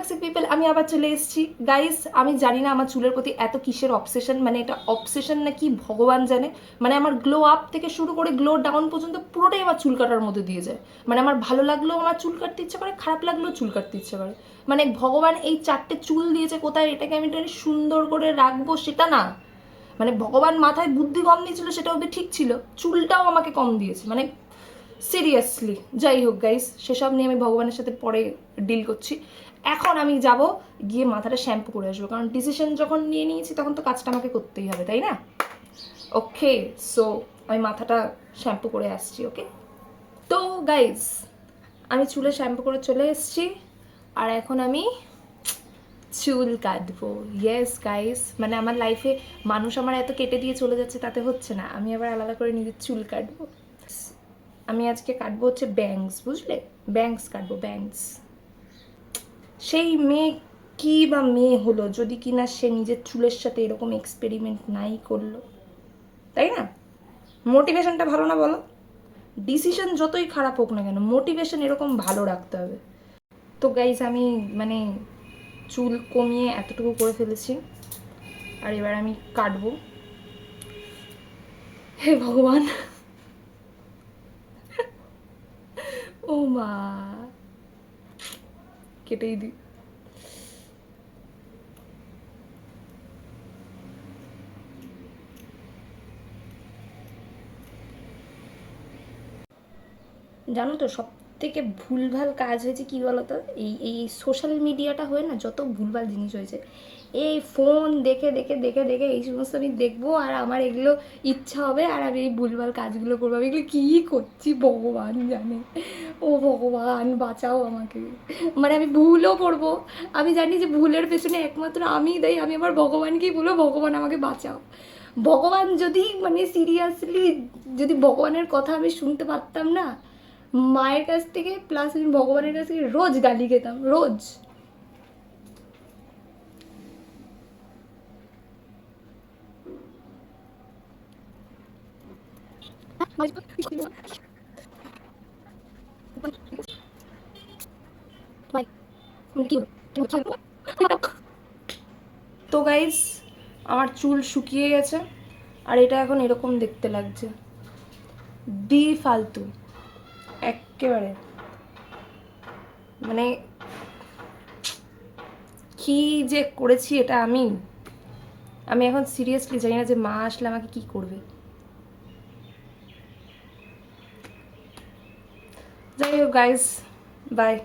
Toxic people, আমি আবার চলে এসেছি গাইস। আমি জানি না আমার চুলের প্রতি এত কিসের অবসেশন, মানে এটা অবসেশন না কি ভগবান জানে। মানে আমার গ্লো আপ থেকে শুরু করে গ্লো ডাউন পর্যন্ত পুরোটাই আমার চুল কাটার মধ্যে দিয়ে যায়। মানে আমার ভালো লাগলেও আমার চুল কাটতে ইচ্ছে করে, খারাপ লাগলেও চুল কাটতে ইচ্ছে করে। মানে ভগবান এই 4টে চুল দিয়েছে কোথায় এটাকে আমি একটু সুন্দর করে রাখবো সেটা না, মানে ভগবান মাথায় বুদ্ধি কম দিয়েছিল সেটা অবধি ঠিক ছিল, চুলটাও আমাকে কম দিয়েছে। মানে সিরিয়াসলি যাই হোক গাইস, সেসব নিয়ে আমি ভগবানের সাথে পরে ডিল করছি। এখন আমি যাব গিয়ে মাথাটা শ্যাম্পু করে আসবো, কারণ ডিসিশন যখন নিয়ে নিয়েছি তখন তো কাজটা আমাকে করতেই হবে, তাই না? ওকে, সো আমি মাথাটা শ্যাম্পু করে আসছি। ওকে, তো গাইস আমি চুলে শ্যাম্পু করে চলে এসেছি, আর এখন আমি চুল কাটবো। ইয়েস গাইস, মানে আমার লাইফে মানুষ আমার এত কেটে দিয়ে চলে যাচ্ছে তাতে হচ্ছে না, আমি আবার আলাদা করে নিজের চুল কাটবো। আমি আজকে কাটবো হচ্ছে ব্যাংকস, বুঝলে? ব্যাংকস কাটবো, ব্যাংকস। সেই মেয়ে কি বা মেয়ে হলো যদি কিনা সে নিজের চুলের সাথে এরকম এক্সপেরিমেন্ট নাই করলো, তাই না? মোটিভেশনটা ভালো না বলো? ডিসিশন যতই খারাপ হোক না কেন, মোটিভেশন এরকম ভালো রাখতে হবে। তো গাইজ আমি মানে চুল কমিয়ে এতটুকু করে ফেলেছি, আর এবার আমি কাটবো। হে ভগবান, ও মা, কেটেই দিই। জানো তো সব থেকে ভুলভাল কাজ হয়েছে কি বলতো, এই এই সোশ্যাল মিডিয়াটা হয়ে না যত ভুলভাল জিনিস হয়েছে, এই ফোন দেখে দেখে দেখে দেখে এই সমস্ত আমি দেখবো, আর আমার এগুলো ইচ্ছা হবে, আর আমি এই ভুলভাল কাজগুলো করবো। আমি এগুলো কী করছি ভগবান জানে, ও ভগবান বাঁচাও আমাকে। মানে আমি ভুলও করবো, আমি জানি যে ভুলের পেছনে একমাত্র আমিই দেয়, আমি আবার ভগবানকেই বলবো ভগবান আমাকে বাঁচাও। ভগবান যদি মানে সিরিয়াসলি যদি ভগবানের কথা আমি শুনতে পারতাম না মায়ের কাছ থেকে, প্লাস আমি ভগবানের কাছ থেকে রোজ গালি খেতাম, রোজ। তো গাইজ আমার চুল শুকিয়ে গেছে, আর এটা এখন এরকম দেখতে লাগছে, বি ফালতু একেবারে। মানে কি যে করেছি এটা আমি আমি এখন সিরিয়াসলি জানি না যে মা আসলে আমাকে কি করবে। যাই হোক গাইজ, বাই।